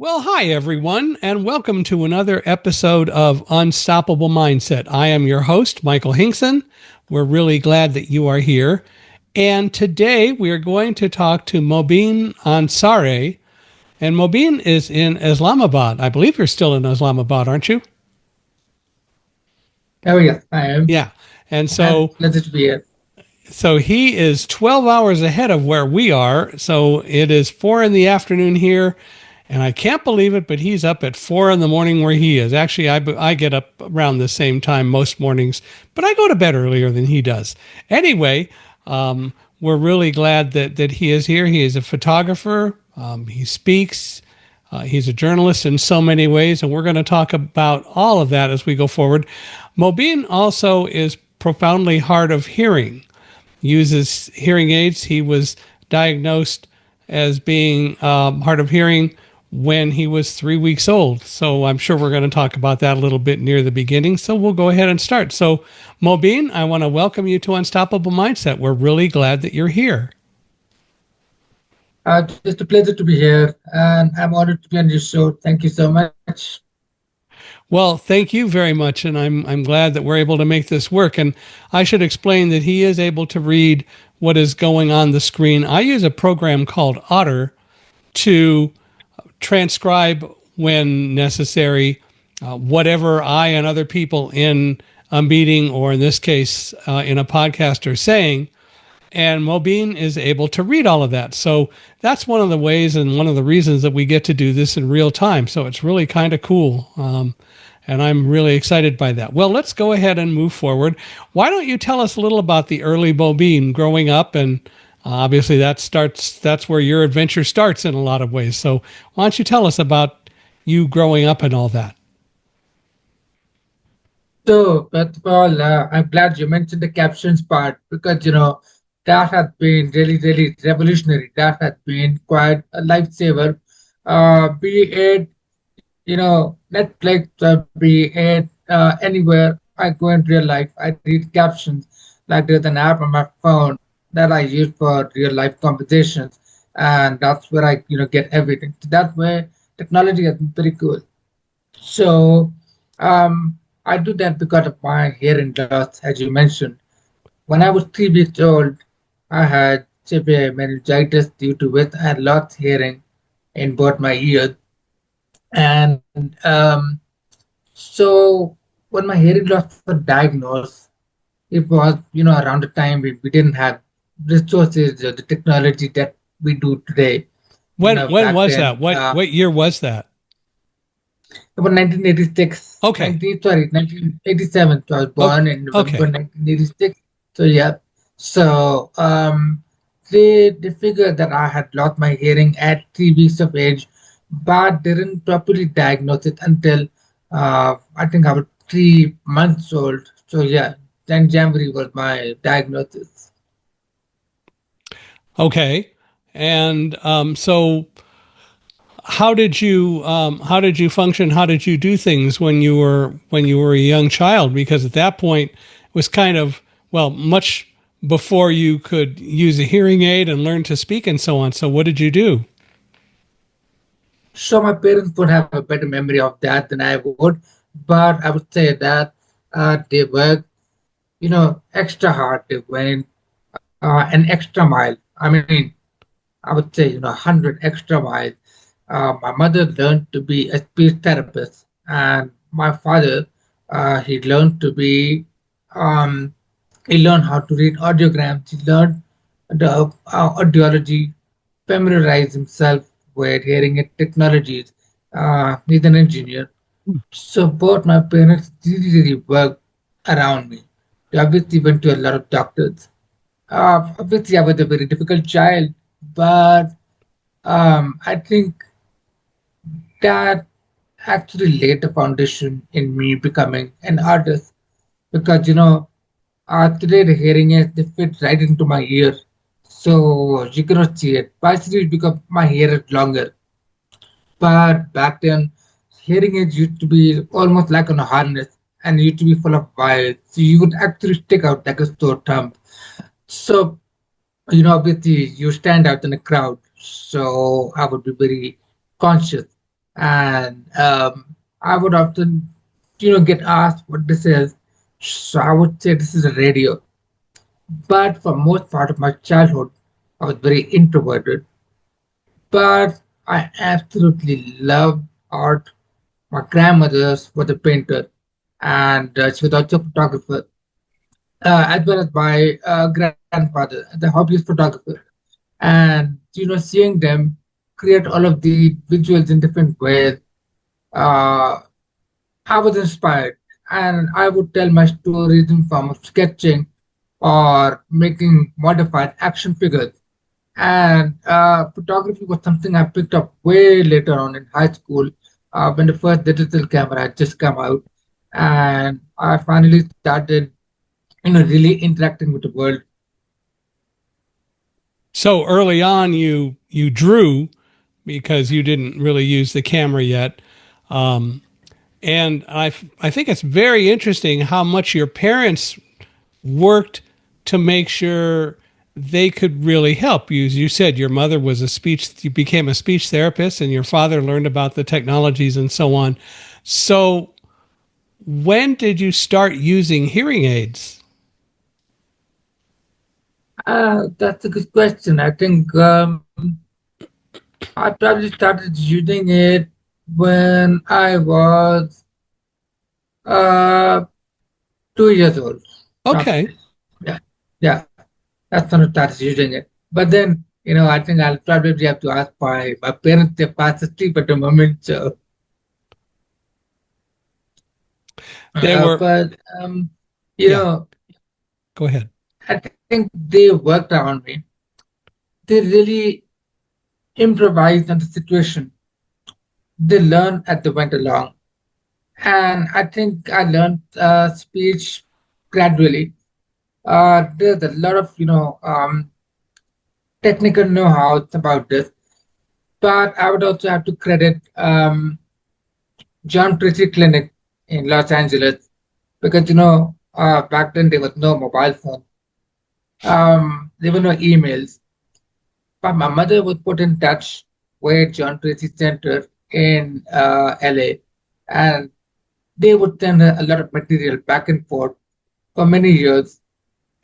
Well, hi, everyone, and welcome to another episode of Unstoppable Mindset. I am your host, Michael Hingson. We're really glad that you are here. And today we are going to talk to Mobeen Ansari. And Mobeen is in Islamabad. I believe you're still in Islamabad, aren't you? Oh, yes, I am. Yeah. And And so let it be it. so he is 12 hours ahead of where we are. So it is 4 in the afternoon here. And I can't believe it, but he's up at 4 in the morning where he is. Actually, I get up around the same time most mornings, but I go to bed earlier than he does. Anyway, we're really glad that he is here. He is a photographer. He speaks. He's a journalist in so many ways, and we're going to talk about all of that as we go forward. Mobeen also is profoundly hard of hearing, uses hearing aids. He was diagnosed as being hard of hearing when he was 3 weeks old. So I'm sure we're going to talk about that a little bit near the beginning. So we'll go ahead and start. So, Mobeen, I want to welcome you to Unstoppable Mindset. We're really glad that you're here. Just a pleasure to be here, and I'm honored to be on your show. Thank you so much. Well, thank you very much, and I'm glad that we're able to make this work. And I should explain that he is able to read what is going on the screen. I use a program called Otter to transcribe when necessary whatever I and other people in a meeting, or in this case in a podcast, are saying. And Mobeen is able to read all of that. So that's one of the ways and one of the reasons that we get to do this in real time. So it's really kind of cool. And I'm really excited by that. Well, let's go ahead and move forward. Why don't you tell us a little about the early Mobeen growing up? And obviously that's where your adventure starts in a lot of ways. So why don't you tell us about you growing up and all that? So, first of all, I'm glad you mentioned the captions part because, that has been really, really revolutionary. That has been quite a lifesaver. Be it, Netflix, be it anywhere I go in real life, I read captions. Like there's an app on my phone that I use for real life conversations, and that's where I, get everything. So that way, technology has been pretty cool. So, I do that because of my hearing loss, as you mentioned. When I was 3 weeks old, I had severe meningitis due to which I had lost hearing in both my ears. And so when my hearing loss was diagnosed, it was, around the time we didn't have resources or the technology that we do today. When Back was that? then, What year was that? about 1986, Okay. 1987. So I was Okay. born in November Okay. 1986. So yeah. So they figured that I had lost my hearing at 3 weeks of age, but didn't properly diagnose it until I think I was 3 months old. So yeah, then January was my diagnosis. Okay. And so how did you function? How did you do things when you were a young child? Because at that point it was kind of, well, much before you could use a hearing aid and learn to speak and so on. So what did you do? So my parents would have a better memory of that than I would, but I would say that they worked, extra hard. They went an extra mile. I mean, I would say, 100 extra miles. My mother learned to be a speech therapist, and my father, he learned to be, um, he learned how to read audiograms. He learned the audiology, familiarized himself with hearing aid technologies. He's an engineer. So both my parents really, really worked around me. They obviously went to a lot of doctors. Obviously, I was a very difficult child, but I think that actually laid the foundation in me becoming an artist because today the hearing aids they fit right into my ear, so you cannot see it. Partially because my hair is longer, but back then hearing aids used to be almost like on a harness and used to be full of wires, so you would actually stick out like a sore thumb. So obviously you stand out in a crowd, so I would be very conscious. and I would often, get asked what this is. So I would say this is a radio. But for most part of my childhood, I was very introverted. But I absolutely loved art. My grandmother was a painter, and she was also a photographer, as well as my grandfather, the hobbyist photographer. And seeing them create all of the visuals in different ways, uh, I was inspired, and I would tell my stories in form of sketching or making modified action figures. And photography was something I picked up way later on in high school, when the first digital camera had just come out, and I finally started, really interacting with the world. So early on, you drew because you didn't really use the camera yet. Um, and I think it's very interesting how much your parents worked to make sure they could really help you. As you said, your mother was you became a speech therapist, and your father learned about the technologies and so on. So, when did you start using hearing aids? That's a good question. I think I probably started using it when I was uh, 2 years old, Okay. roughly. Yeah, yeah, that's when I started using it. But then, I think I'll probably have to ask my parents. They're fast asleep at the moment, so. They were, But you yeah, know, go ahead. I think they worked around me. They really improvised on the situation. They learned as they went along, and I think I learned speech gradually. There's a lot of technical know-how about this, but I would also have to credit John Tracy Clinic in Los Angeles because back then there was no mobile phone, there were no emails, but my mother was put in touch with John Tracy Center in LA, and they would send her a lot of material back and forth for many years,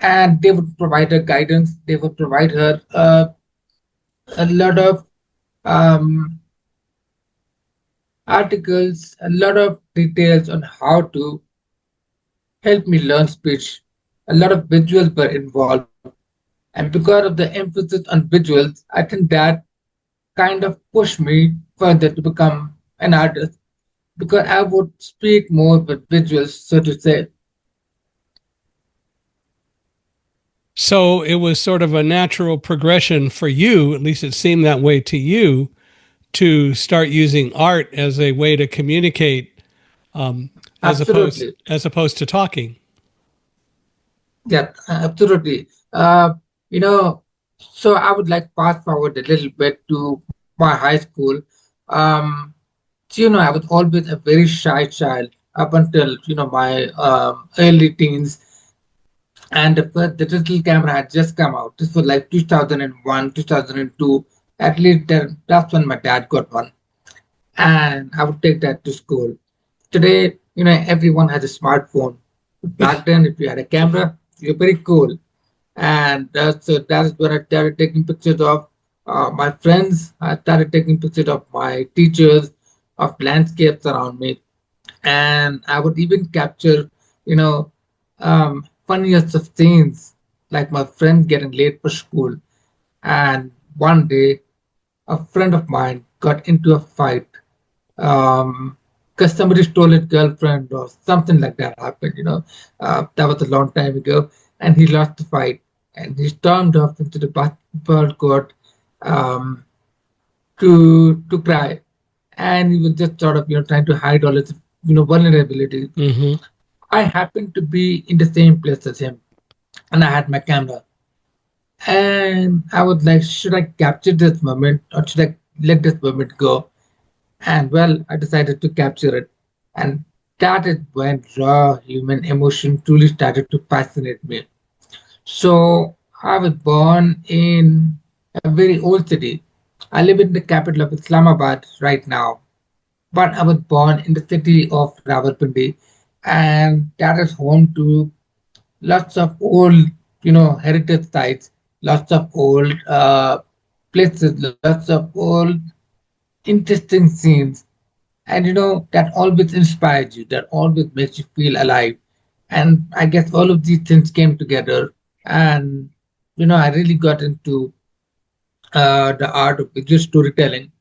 and they would provide her guidance. They would provide her a lot of um, articles, a lot of details on how to help me learn speech. A lot of visuals were involved, and because of the emphasis on visuals, I think that kind of pushed me further to become an artist because I would speak more with visuals, so to say. So it was sort of a natural progression for you, at least it seemed that way to you, to start using art as a way to communicate, um, Absolutely. as opposed to talking. Yeah, absolutely. You know, so I would like fast forward a little bit to my high school. Um, so, I was always a very shy child up until, my early teens. And the first digital camera had just come out. This was like 2001, 2002. At least that's when my dad got one. And I would take that to school. Today, everyone has a smartphone. Back then, if you had a camera, you're very cool. And so that is when I started taking pictures of my friends. I started taking pictures of my teachers, of landscapes around me, and I would even capture, you know, funniest of scenes, like my friends getting late for school. And one day, a friend of mine got into a fight because somebody stole his girlfriend or something like that happened. That was a long time ago, and he lost the fight, and he stormed off into the basketball court um, to cry, and he was just sort of trying to hide all his vulnerability. Mm-hmm. I happened to be in the same place as him, and I had my camera, and I was like, should I capture this moment or should I let this moment go? And well, I decided to capture it. And that is when raw human emotion truly started to fascinate me. So I was born in a very old city. I live in the capital of Islamabad right now. but I was born in the city of Rawalpindi, and that is home to lots of old, heritage sites, lots of old places, lots of old interesting scenes, and that always inspires you, that always makes you feel alive. And I guess all of these things came together, and I really got into the art of visual storytelling.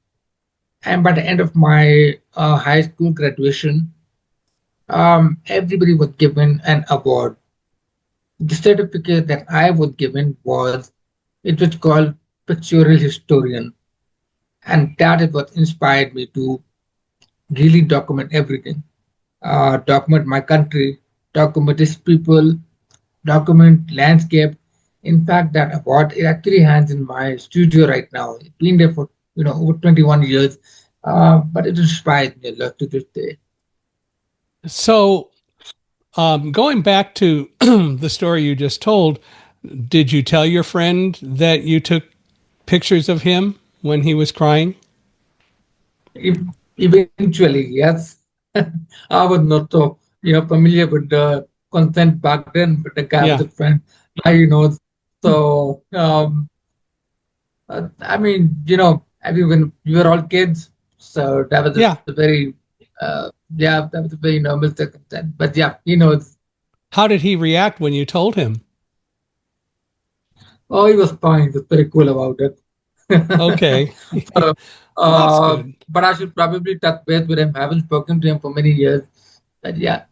And by the end of my high school graduation, everybody was given an award. The certificate that I was given was, it was called pictorial historian, and that is what inspired me to really document everything, document my country, document its people, document landscape. In fact, that award it actually hangs in my studio right now. It's been there for over 21 years, but it inspires me a lot to this day. So, going back to the story you just told, did you tell your friend that you took pictures of him when he was crying? Eventually, yes. I was not so familiar with the content back then, but the guy was Yeah, a friend. Now he knows. So I mean, everyone we were all kids, so that was a yeah. very yeah, that was a very normal circumstance. But yeah, he knows. How did he react when you told him? Oh, he was fine. He was very cool about it. Okay, So, well, that's good. but I should probably touch base with him. I haven't spoken to him for many years. But yeah,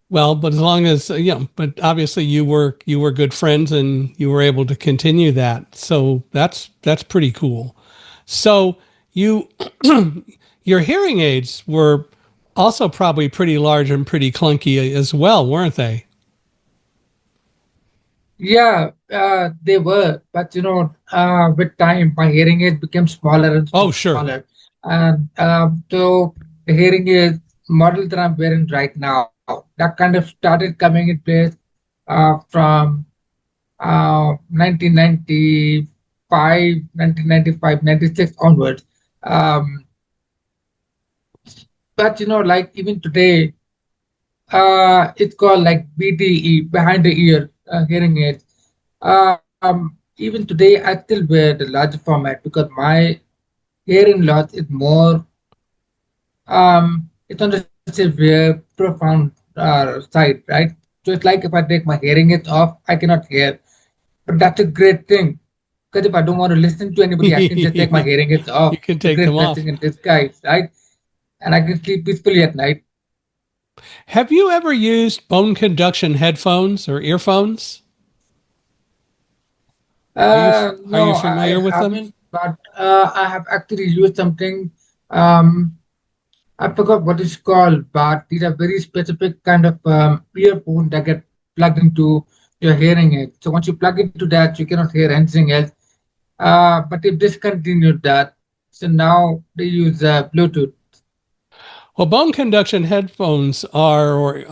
Well, but as long as but obviously you were good friends and you were able to continue that. So that's pretty cool. So you your hearing aids were also probably pretty large and pretty clunky as well, weren't they? yeah, they were. But with time, my hearing aids became smaller and Oh, smaller. sure. And so the hearing aid model that I'm wearing right now, that kind of started coming in place from 1995, 1995, 96 onwards. Um, but like even today, it's called like BDE, behind the ear hearing aids. Even today, I still wear the larger format because my hearing loss is more, it's on the severe, profound side, right? So it's like if I take my hearing aids off, I cannot hear. But that's a great thing. Because if I don't want to listen to anybody, I can just take my You hearing aids off. can It's a take them great off. blessing in disguise, right? And I can sleep peacefully at night. Have you ever used bone conduction headphones or earphones? Are No, you I familiar with them? haven't, but I have actually used something. Um, I forgot what it's called, but these are very specific kind of earphones that get plugged into your hearing aid. So once you plug into that, you cannot hear anything else. But they've discontinued that. So now they use Bluetooth. Well, bone conduction headphones are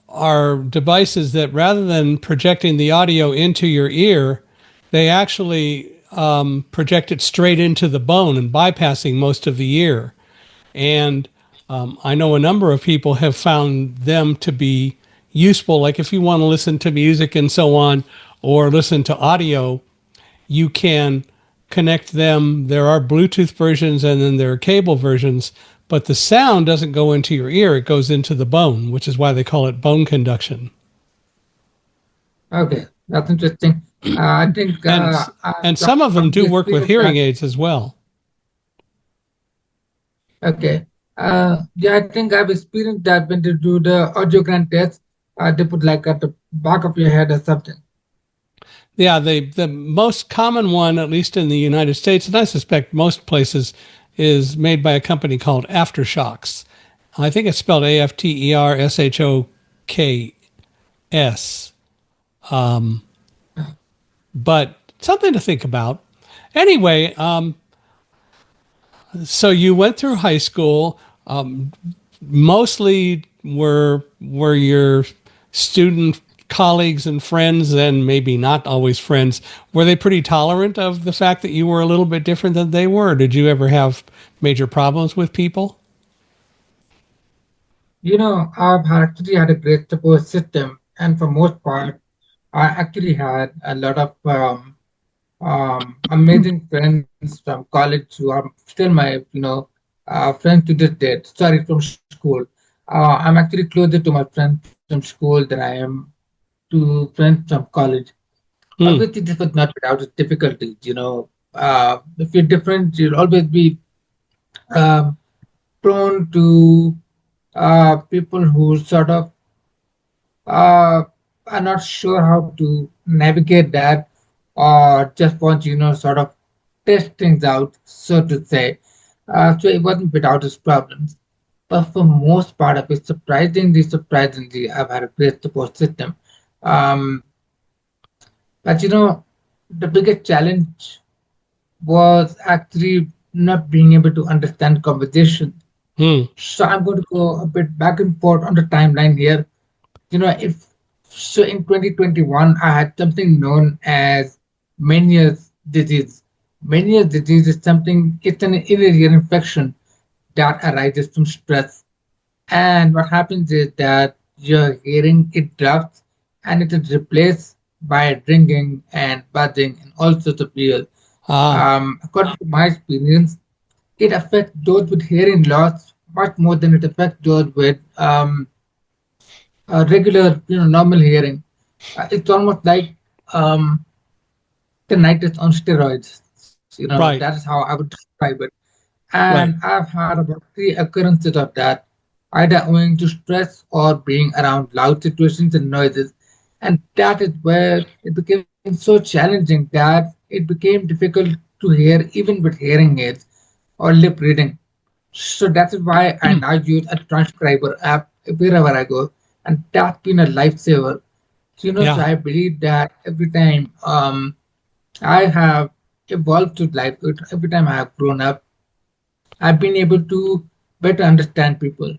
are devices that rather than projecting the audio into your ear, they actually project it straight into the bone and bypassing most of the ear. And I know a number of people have found them to be useful. Like if you want to listen to music and so on, or listen to audio, you can connect them. There are Bluetooth versions and then there are cable versions, but the sound doesn't go into your ear, it goes into the bone, which is why they call it bone conduction. Okay, that's interesting. I think And I've and some of them probably do work with experienced hearing that. aids as well. Okay. Yeah, I think I've experienced that when they do the audiogram test, they put like at the back of your head or something. Yeah, the most common one, at least in the United States, and I suspect most places, is made by a company called Aftershocks. I think it's spelled AFTERSHOKS. But something to think about. Anyway, so you went through high school. Mostly were your student colleagues and friends, and maybe not always friends, were they pretty tolerant of the fact that you were a little bit different than they were? Did you ever have major problems with people? I've actually had a great support system, and for most part, I actually had a lot of amazing friends from college who are still my, friends to this date. Sorry, from school. I'm actually closer to my friends from school than I am to friends from college. Hmm. Obviously, this was not without its difficulties. If you're different, you'll always be um, prone to people who sort of uh, are not sure how to navigate that or just want to, sort of test things out, so to say. So it wasn't without its problems. But for most part of it, surprisingly, I've had a great support system. Um, but the biggest challenge was actually not being able to understand conversation. Hmm. So I'm going to go a bit back and forth on the timeline here. If so, in 2021, I had something known as Meniere's disease. Meniere's disease is something, it's an ear infection that arises from stress. And what happens is that your hearing it drops and it is replaced by ringing and buzzing and all sorts of weird. Ah. According to my experience, it affects those with hearing loss much more than it affects those with regular, normal hearing. It's almost like um, tinnitus on steroids. That Right. is how I would describe it. And Right. I've had about three occurrences of that, either owing to stress or being around loud situations and noises. And that is where it became so challenging that it became difficult to hear even with hearing aids or lip reading. So that is why I now use a transcriber app wherever I go. And that's been a lifesaver. So Yeah. I believe that every time I have evolved to life, every time I have grown up, I've been able to better understand people.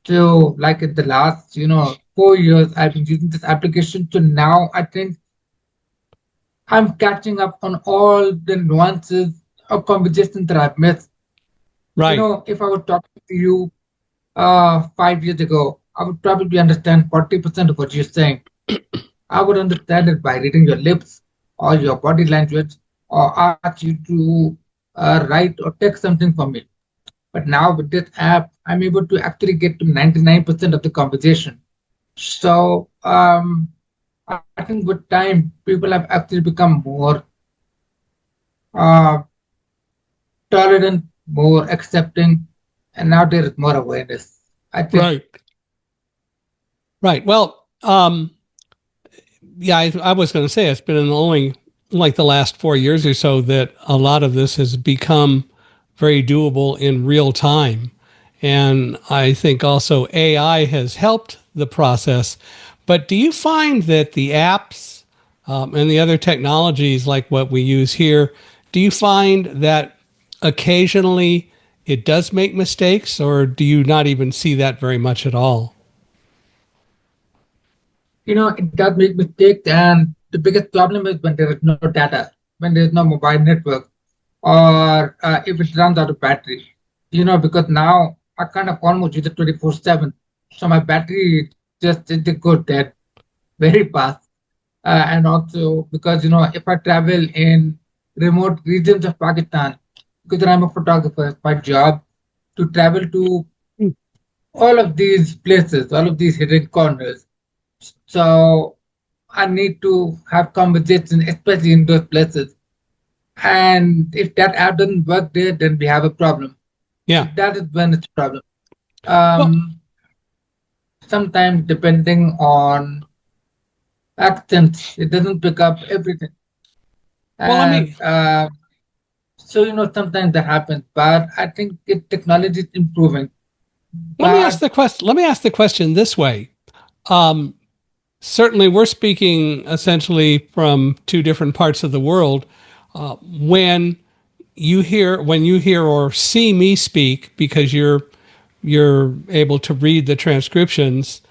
So, like in the last, 4 years, I've been using this application. So now I think I'm catching up on all the nuances of conversations that I've missed. Right. If I were talking to you 5 years ago, I would probably understand 40% of what you're saying. I would understand it by reading your lips or your body language or ask you to write or text something for me. But now with this app, I'm able to actually get to 99% of the conversation. So I think with time, people have actually become more uh, tolerant, more accepting, and now there is more awareness. I think. Right. Right. Well, yeah, I was going to say it's been in only like the last 4 years or so that a lot of this has become very doable in real time. And I think also AI has helped the process. But do you find that the apps and the other technologies like what we use here, do you find that occasionally it does make mistakes, or do you not even see that very much at all? It does make mistakes, and the biggest problem is when there is no data, when there is no mobile network, or if it runs out of battery. Because now I kind of almost use it 24/7, so my battery just it goes dead very fast. And also because if I travel in remote regions of Pakistan, because I'm a photographer by job, to travel to all of these places, all of these hidden corners. So I need to have conversations, especially in those places. And if that app doesn't work there, then we have a problem. So Yeah. that is when it's a problem. Well, Um, Sometimes depending on accents, it doesn't pick up everything. well, let me And so sometimes that happens. But I think technology is improving. let me ask But the question. Let me ask the question this way. Um, Certainly, we're speaking essentially from two different parts of the world. When when you hear or see me speak, because you're able to read the transcriptions,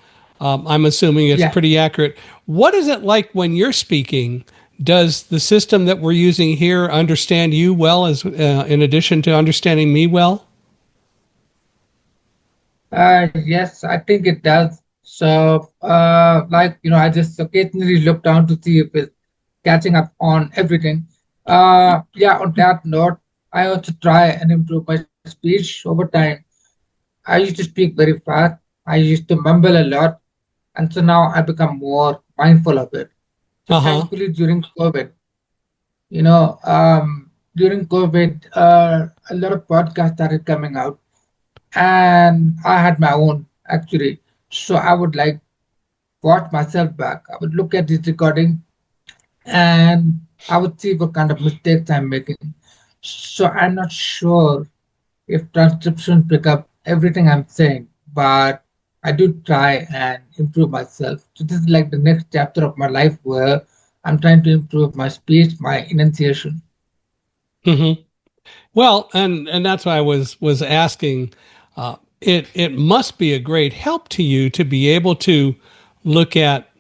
I'm assuming it's Yeah. pretty accurate. What is it like when you're speaking? Does the system that we're using here understand you well, as in addition to understanding me well? Yes, I think it does. So, I just occasionally look down to see if it's catching up on everything. Yeah, on that note, I also try and improve my speech over time. I used to speak very fast. I used to mumble a lot, and so now I become more mindful of it. So, Uh huh. thankfully, during COVID, during COVID, a lot of podcasts started coming out, and I had my own actually. So I would like watch myself back. I would look at this recording and I would see what kind of mistakes I'm making. So I'm not sure if transcription pick up everything I'm saying, but I do try and improve myself. So this is like the next chapter of my life where I'm trying to improve my speech, my enunciation. Mm-hmm. Well, and that's why I was asking. It must be a great help to you to be able to look at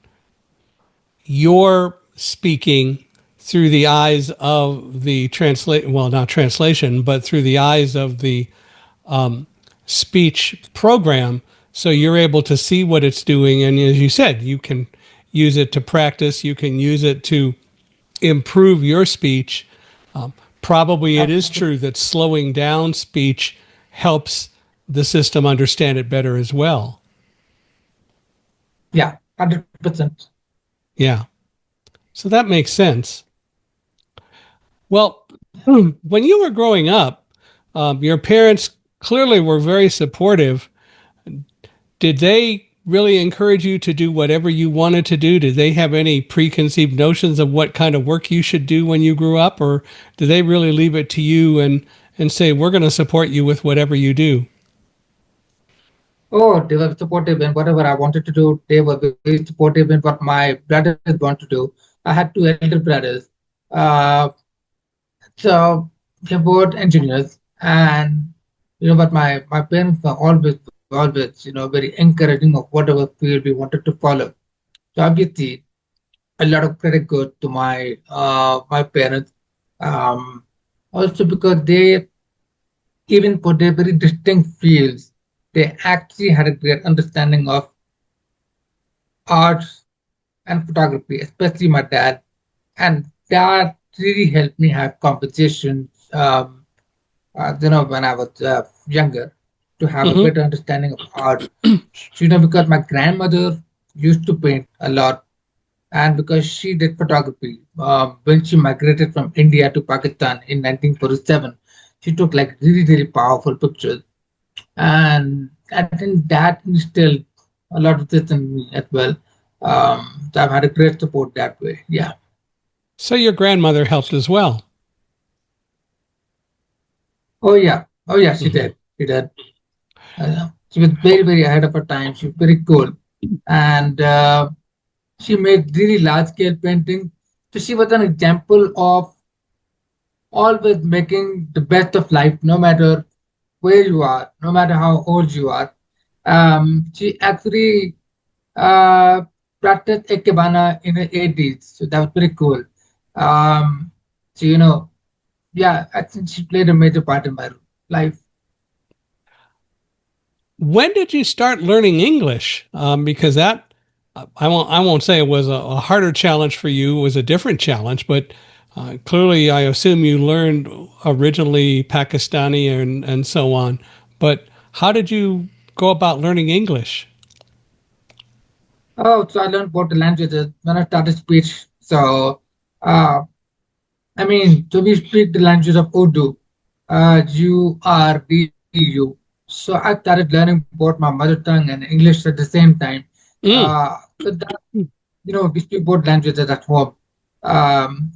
your speaking through the eyes of the translate well, not translation, but through the eyes of the speech program, so you're able to see what it's doing, and as you said, you can use it to practice, you can use it to improve your speech. Probably it is Absolutely. true that slowing down speech helps the system understand it better as well. Yeah, 100%. Yeah, so that makes sense. Well, when you were growing up, your parents clearly were very supportive. Did they really encourage you to do whatever you wanted to do? Did they have any preconceived notions of what kind of work you should do when you grew up, or did they really leave it to you and say we're going to support you with whatever you do? Oh, they were supportive in whatever I wanted to do. They were very supportive in what my brothers want to do. I had two elder brothers. Uh, so they're both engineers. And but my parents were always, very encouraging of whatever field we wanted to follow. So obviously a lot of credit goes to my parents. Um, Also because they, even for their very distinct fields, they actually had a great understanding of arts and photography, especially my dad. And that really helped me have conversations, when I was younger, to have a Mm-hmm. better understanding of art. So, because my grandmother used to paint a lot, and because she did photography, when she migrated from India to Pakistan in 1947, she took like really, really powerful pictures. And I think that instilled a lot of this in me as well. So I've had a great support that way. Yeah. So your grandmother helped as well. Oh yeah. Oh yeah. She Mm-hmm. did. She did. She was very, very ahead of her time. She was very cool, and she made really large scale painting. So she was an example of always making the best of life, no matter where you are, no matter how old you are. She actually uh, practiced Ekebana in her 80s, so that was pretty cool. Um, so, yeah, I think she played a major part in my life. When did you start learning English? Because that I won't say it was a harder challenge for you. It was a different challenge, but clearly I assume you learned originally Pakistani and so on. But how did you go about learning English? Oh, so I learned both the languages when I started speech. So, uh, I mean, so we speak the language of Urdu, URDU. So I started learning both my mother tongue and English at the same time. Mm, So that, we speak both languages at home.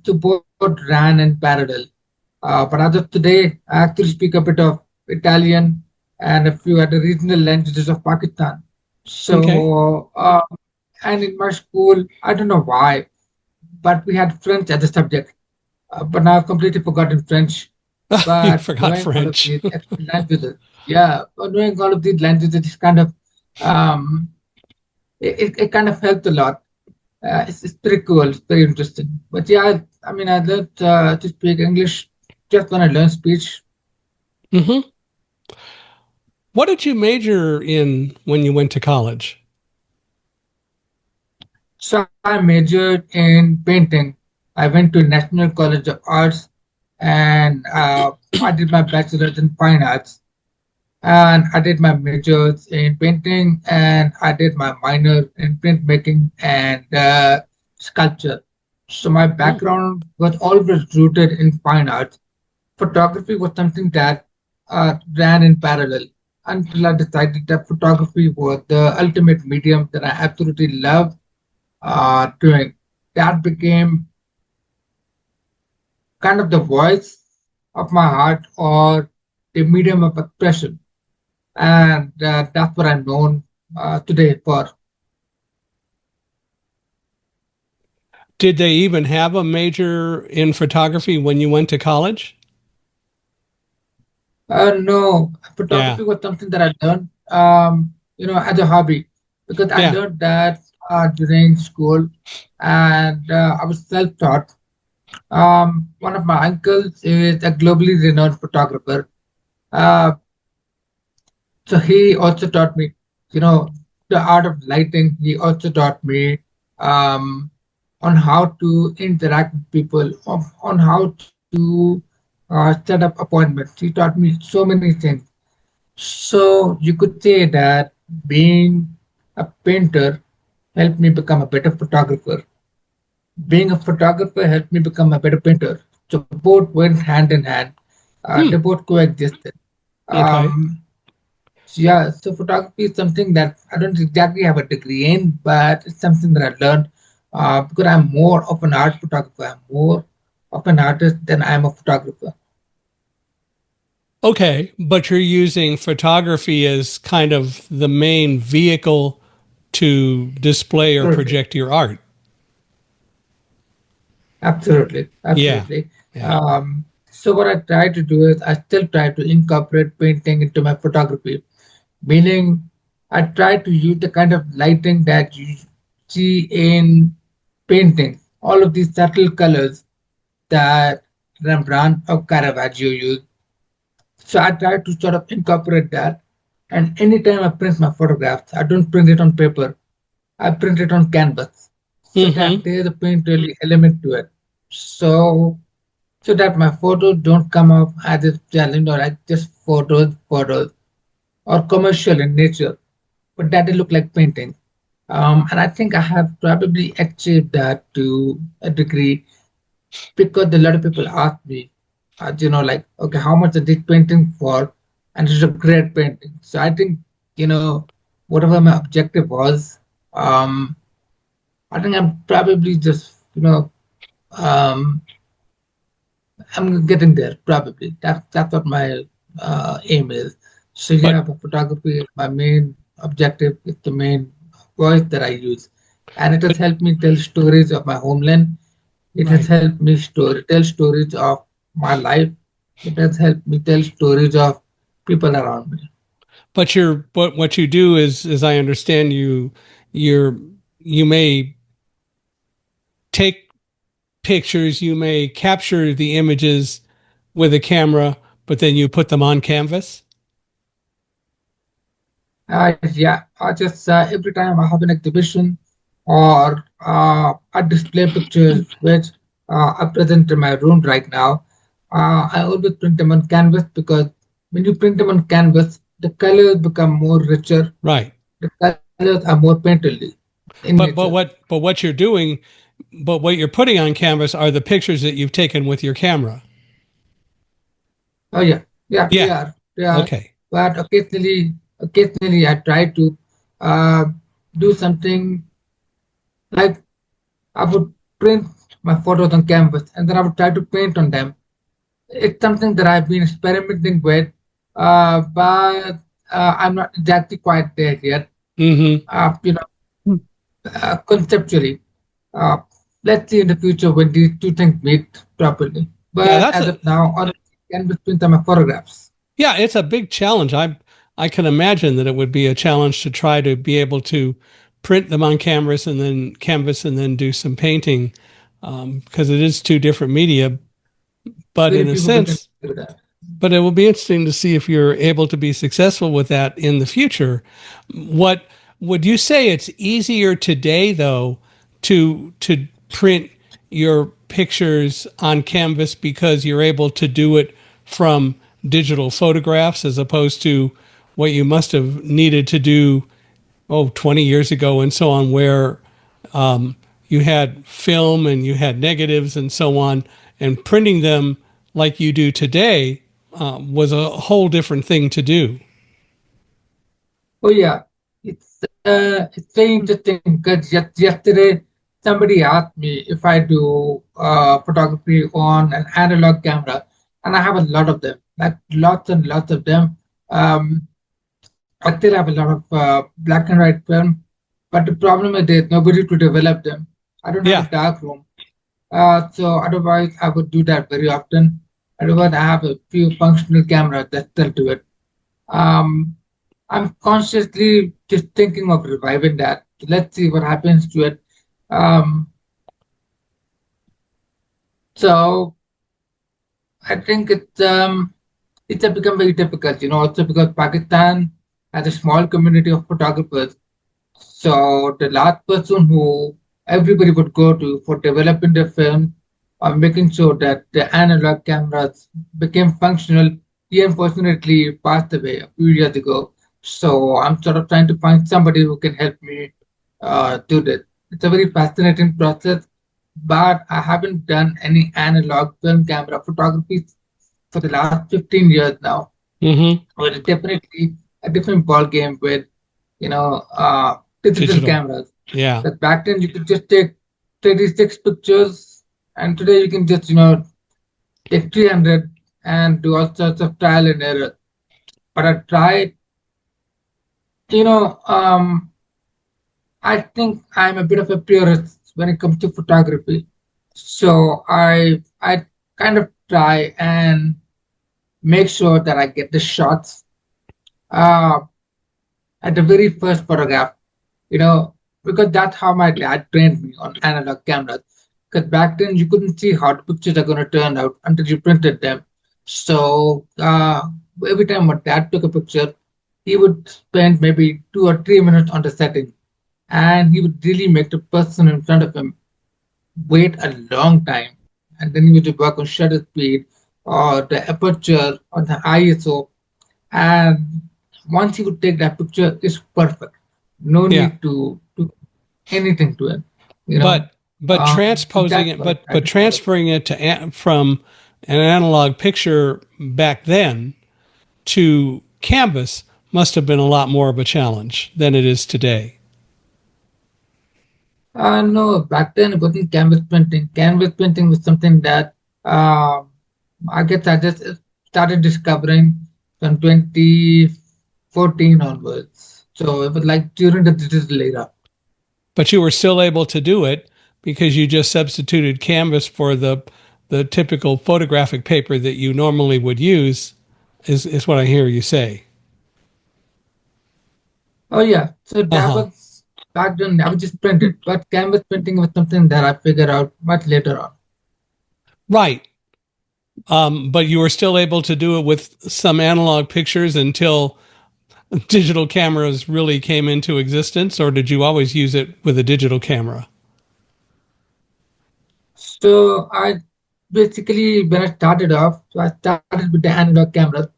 So both ran in parallel. But as of today, I actually speak a bit of Italian and a few other regional languages of Pakistan. okay. So, and in my school, I don't know why, but we had French as a subject. But now I've completely forgotten French. You But forgot knowing all of French. these extra languages, yeah, but knowing all of these languages is kind of, um, it kind of helped a lot. It's pretty cool. It's very interesting. But yeah, I mean, I learned to speak English just when I learned speech. Hmm. What did you major in when you went to college? So I majored in painting. I went to National College of Arts, and I did my bachelor's in fine arts. And I did my majors in painting, and I did my minor in printmaking and sculpture. So my Mm. background was always rooted in fine arts. Photography was something that ran in parallel until I decided that photography was the ultimate medium that I absolutely love doing. That became kind of the voice of my heart or the medium of expression. And that's what I'm known today for. Did they even have a major in photography when you went to college? No, Yeah. photography was something that I learned, as a hobby because I Yeah. learned that during school, and I was self-taught. One of my uncles is a globally renowned photographer. Uh, so he also taught me, you know, the art of lighting. He also taught me um, on how to interact with people, on how to set up appointments. He taught me so many things. So you could say that being a painter helped me become a better photographer. Being a photographer helped me become a better painter. So both went hand in hand. They Hmm. both coexisted. Okay. Um, so yeah, so photography is something that I don't exactly have a degree in, but it's something that I learned because I'm more of an art photographer. I'm more of an artist than I'm a photographer. Okay. But you're using photography as kind of the main vehicle to display or Absolutely. project your art. Absolutely, Yeah. absolutely. Yeah. So what I try to do is I still try to incorporate painting into my photography, meaning I try to use the kind of lighting that you see in painting, all of these subtle colors that Rembrandt or Caravaggio use. So I try to sort of incorporate that. And anytime I print my photographs, I don't print it on paper. I print it on canvas so that Mm-hmm. there's a painterly element to it. So that my photos don't come off as if they're, like just photos, or commercial in nature, but that they look like paintings. And I think I have probably achieved that to a degree because a lot of people ask me, like, okay, how much is this painting for? And it's a great painting. So I think, whatever my objective was, um, I think I'm probably just, I'm getting there probably. That's what my aim is. So yeah, But but photography is my main objective. It's the main voice that I use, and it has but helped me tell stories of my homeland. It has right. helped me tell stories of my life. It has helped me tell stories of people around me. But what you do is, as I understand you, you're you may take pictures, you may capture the images with a camera, but then you put them on canvas. Yeah, I just every time I have an exhibition or I display pictures which I present in my room right now, I always print them on canvas because when you print them on canvas, the colors become more richer, Right. the colors are more painterly in nature. But what you're doing, but what you're putting on canvas are the pictures that you've taken with your camera. Oh yeah, yeah, Yeah. they are. Okay. But occasionally I try to uh, do something like I would print my photos on canvas and then I would try to paint on them. It's something that I've been experimenting with, but I'm not exactly quite there yet. Mm-hmm. Conceptually, uh, let's see in the future when these two things meet properly. Yeah, But that's as a of now, all canvas prints are my photographs. yeah, it's a big challenge. I can imagine that it would be a challenge to try to be able to print them on canvas and then do some painting because it is two different media. But Very in a few people can sense, do that. but it will be interesting to see if you're able to be successful with that in the future. What would you say it's easier today though to print your pictures on canvas because you're able to do it from digital photographs as opposed to what you must have needed to do 20 years ago and so on, where you had film and you had negatives and so on, and printing them like you do today was a whole different thing to do. Oh yeah, it's very interesting because yesterday somebody asked me if I do photography on an analog camera, and I have a lot of them, like lots and lots of them. Um, I still have a lot of black and white film, but the problem is there's nobody to develop them. I don't have a Yeah. dark room, so otherwise I would do that very often. Otherwise, I have a few functional cameras that still do it. Um, I'm consciously just thinking of reviving that. Let's see what happens to it. Um, so I think it's become very difficult, also because Pakistan has a small community of photographers. So the last person who everybody would go to for developing the film or making sure that the analog cameras became functional, he unfortunately passed away a few years ago. So I'm sort of trying to find somebody who can help me do this. It's a very fascinating process, but I haven't done any analog film camera photography for the last 15 years now. Mm-hmm. But it's definitely a different ball game with digital Digital. cameras. Yeah. But back then you could just take 36 pictures, and today you can just take 300 and do all sorts of trial and error. But I tried, you know, I think I'm a bit of a purist when it comes to photography. So I kind of try and make sure that I get the shots uh, at the very first photograph, you know, because that's how my dad trained me on analog cameras. Because back then you couldn't see how the pictures are going to turn out until you printed them. So every time my dad took a picture, he would spend maybe 2 or 3 minutes on the setting, and he would really make the person in front of him wait a long time. And then he would work on shutter speed or the aperture or the ISO. And once he would take that picture, it's perfect. No Yeah. need to do anything to it, you know. But So transposing that's it, what I try but to follow. transferring it from an analog picture back then to canvas must have been a lot more of a challenge than it is today. No, back then it wasn't canvas printing. Canvas printing was something that uh, I guess I just started discovering from 2014 onwards. So it was like during the digital era. But you were still able to do it because you just substituted canvas for the typical photographic paper that you normally would use is what I hear you say. Oh yeah, so that Uh-huh. was back then. I was just printed, but canvas printing was something that I figured out much later on. Right. But you were still able to do it with some analog pictures until digital cameras really came into existence, or did you always use it with a digital camera? So I basically, when I started off, so I started with the analog camera.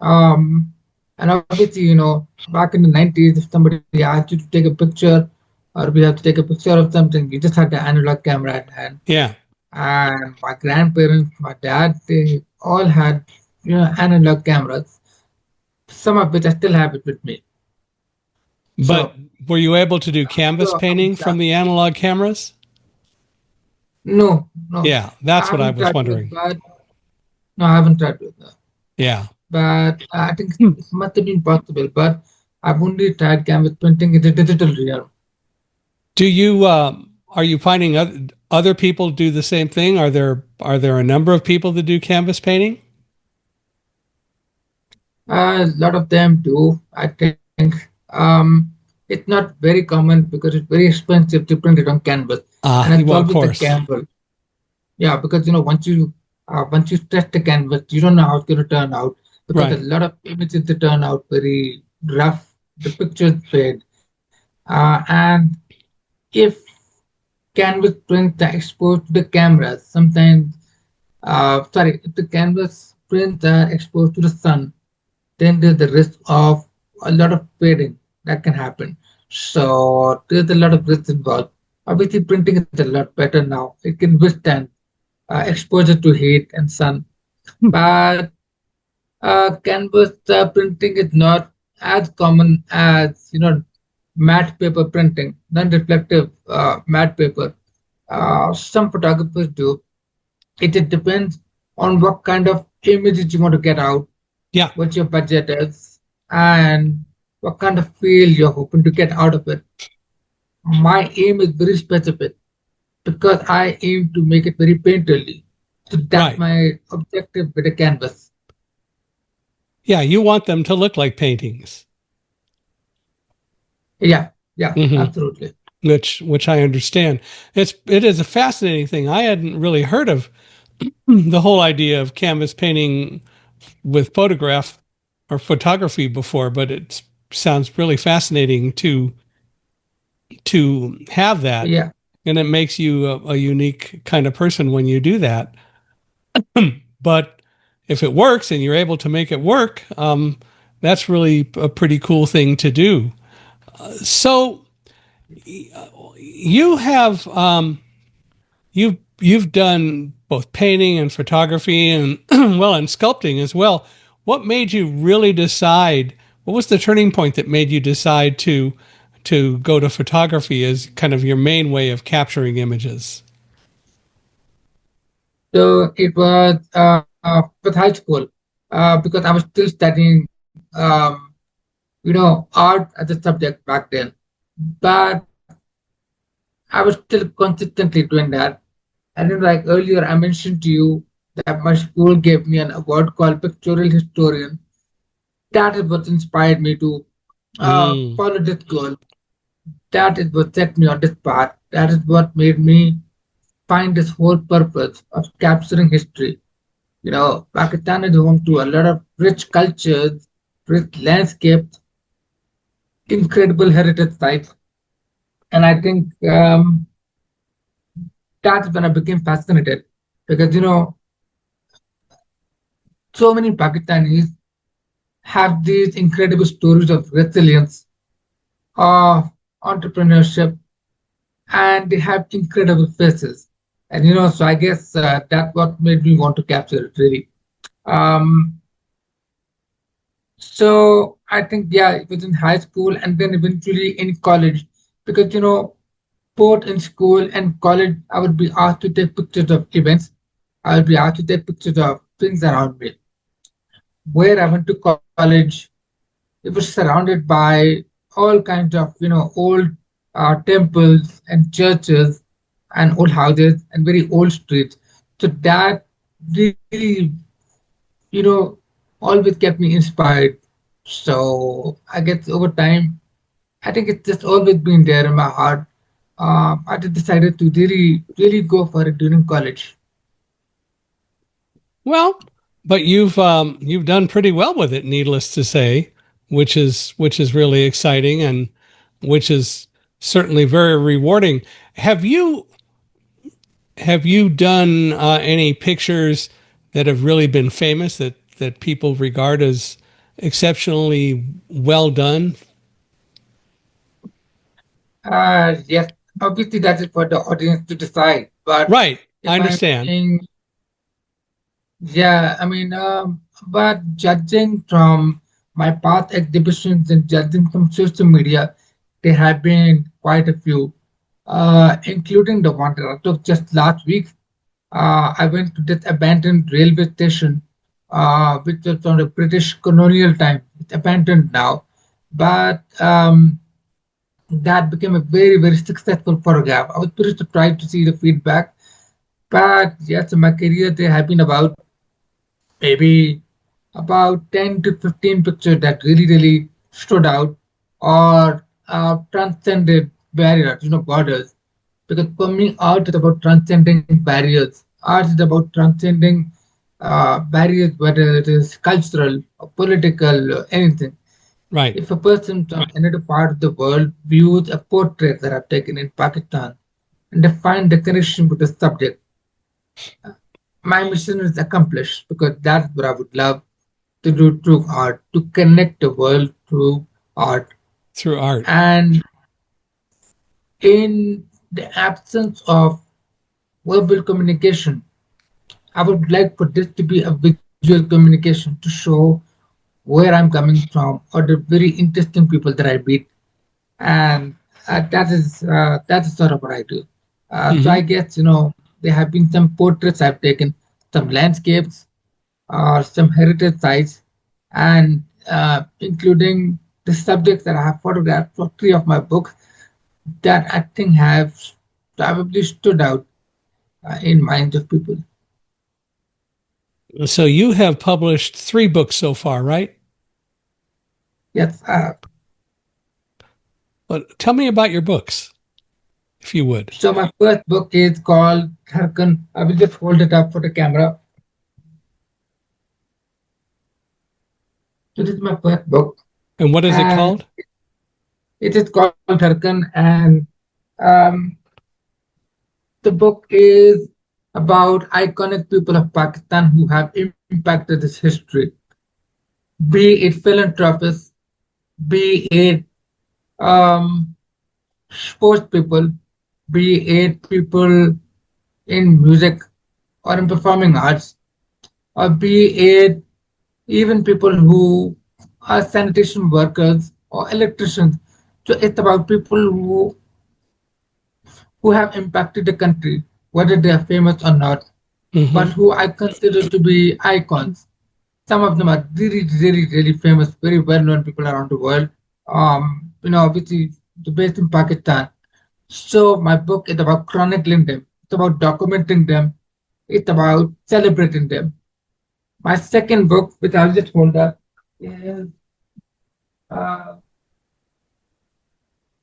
Um, and obviously, back in the 90s, if somebody asked you to take a picture or we have to take a picture of something, you just had the analog camera at hand. Yeah. And my grandparents, my dad, they all had, analog cameras, some of which I still have it with me. But So, were you able to do canvas so I would painting say, from the analog cameras? no, no, Yeah, I that's what I haven't was tried to it, wondering. but no, I haven't tried to it. No. Yeah. But I think Hmm. it must have been possible. But I've only tried canvas printing in the digital realm. Do you are you finding other people do the same thing? Are there a number of people that do canvas painting? A lot of them do, I think. Um, it's not very common because it's very expensive to print it on canvas, Ah, and it's well, of always a course. gamble. Yeah, because once you test the canvas, you don't know how it's going to turn out because a Right. lot of images they turn out very rough. The pictures fade, and if canvas prints are exposed to the camera, sometimes if the canvas prints are exposed to the sun, then there's the risk of a lot of fading that can happen. So there's a lot of risk involved. Obviously, printing is a lot better now. It can withstand exposure to heat and sun. But canvas printing is not as common as matte paper printing, non-reflective matte paper. Some photographers do. It just depends on what kind of images you want to get out, Yeah. what your budget is, and what kind of feel you're hoping to get out of it. My aim is very specific because I aim to make it very painterly. So that's Right. my objective with the canvas. Yeah. You want them to look like paintings. Yeah, yeah, Hmm. absolutely. Which I understand. It is a fascinating thing. I hadn't really heard of the whole idea of canvas painting with photograph or photography before, but it sounds really fascinating to have that, Yeah, and it makes you a unique kind of person when you do that. But if it works and you're able to make it work, that's really a pretty cool thing to do. So you have you've done both painting and photography and well and sculpting as well. What made you really decide? What was the turning point that made you decide to go to photography as kind of your main way of capturing images? so it was with high school because I was still studying, art as a subject back then. But I was still consistently doing that. And then, like earlier, I mentioned to you that my school gave me an award called Pictorial Historian. That is what inspired me to Mm, follow this goal. That is what set me on this path. That is what made me find this whole purpose of capturing history. Pakistan is home to a lot of rich cultures, rich landscapes, incredible heritage sites. And I think that's when I became fascinated because, so many Pakistanis have these incredible stories of resilience, of entrepreneurship, and they have incredible faces. And so I guess that's what made me want to capture it really. Um, so I think yeah, it was in high school and then eventually in college, because both in school and college, I would be asked to take pictures of events. I would be asked to take pictures of things around me. Where I went to college, it was surrounded by all kinds of old temples and churches and old houses and very old streets. So that really you know always kept me inspired. So I guess over time, I think it's just always been there in my heart. I just decided to really go for it during college. well, but you've done pretty well with it, needless to say, which is really exciting and which is certainly very rewarding. Have you have you done any pictures that have really been famous that people regard as exceptionally well done? Yes, obviously that is for the audience to decide. But Right, I if I'm understand. saying, yeah, I mean, but judging from my past exhibitions and judging from social media, there have been quite a few, including the one that I took just last week. I went to this abandoned railway station, which was from the British colonial time. It's abandoned now, but that became a very successful photograph. I was pretty surprised to see the feedback. But yes, in my career, there have been maybe about 10 to 15 pictures that really stood out, or transcended barriers, borders. Because for me, art is about transcending barriers. Art is about transcending barriers, whether it is cultural or political or anything. Right. If a person from another part of the world views a portrait that I've taken in Pakistan and they find the connection with the subject, my mission is accomplished because that's what I would love to do through art, to connect the world through art. Through art. And in the absence of verbal communication, I would like for this to be a visual communication to show where I'm coming from or the very interesting people that I meet. And that is sort of what I do. So I Hmm. guess there have been some portraits I've taken, some landscapes, some heritage sites, and including the subjects that I have photographed for three of my books that I think have probably stood out in minds of people. So you have published 3 books so far, right? Yes. But tell me about your books, if you would. So my first book is called Dharkan. I will just hold it up for the camera. So this is my first book, And what is it and called? it is called Dharkan. And um, the book is about iconic people of Pakistan who have impacted its history, be it philanthropists, be it um, sports people, be it people in music or in performing arts, or be it even people who are sanitation workers or electricians. So it's about people who have impacted the country, whether they are famous or not, but Hmm. who I consider to be icons. Some of them are really, really, really famous, very well-known people around the world. Obviously, they're based in Pakistan. So my book is about chronicling them. It's about documenting them. It's about celebrating them. My second book, which I'll just hold up, is uh,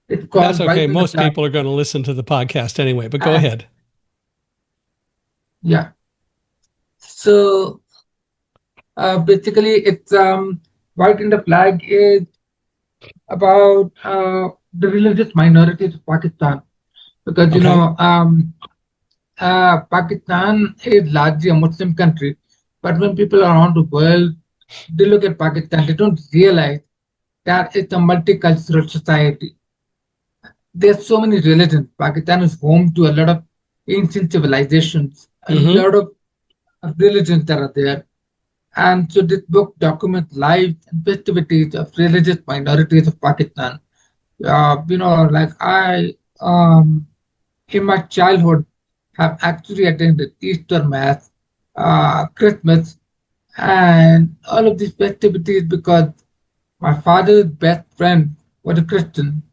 it's That's called okay. Wiping the Most Flag. people are going to listen to the podcast anyway, but go And ahead. yeah, so basically, it's Wiping the Flag is about the religious minorities of Pakistan because Okay. Pakistan is largely a Muslim country, but when people around the world they look at Pakistan, they don't realize that it's a multicultural society. There's so many religions. Pakistan is home to a lot of ancient civilizations, a Hmm. lot of religions that are there. And so this book documents lives and festivities of religious minorities of Pakistan. Like in my childhood, have actually attended Easter Mass, Christmas, and all of these festivities because my father's best friend was a Christian.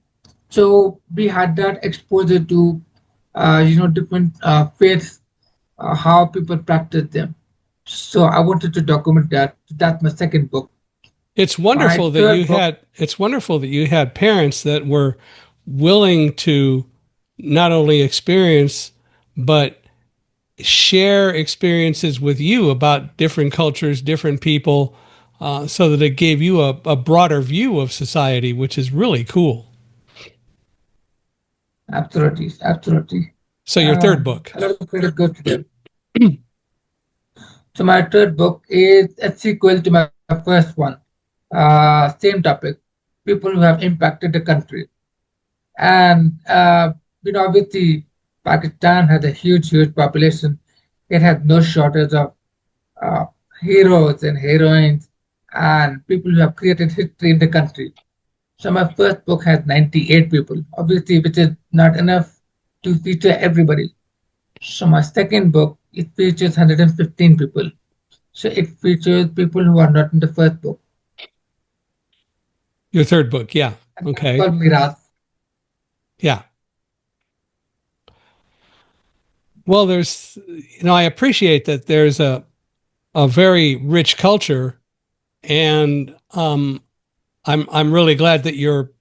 So we had that exposure to, different faiths, how people practice them. So I wanted to document that. That's my second book. My third book, It's wonderful that you had parents that were willing to not only experience but share experiences with you about different cultures, different people, so that it gave you a broader view of society, which is really cool. absolutely, absolutely. So your third book. A lot of credit goes to them. So my third book is a sequel to my first one. Same topic, people who have impacted the country. And obviously, Pakistan has a huge, huge population. It has no shortage of uh, heroes and heroines and people who have created history in the country. So my first book has 98 people, obviously, which is not enough to feature everybody. So my second book, it features 115 people. So it features people who are not in the first book. Your third book, yeah. And that's Okay. called Miras. Yeah. Well, I appreciate that there's a very rich culture, and I'm really glad that you're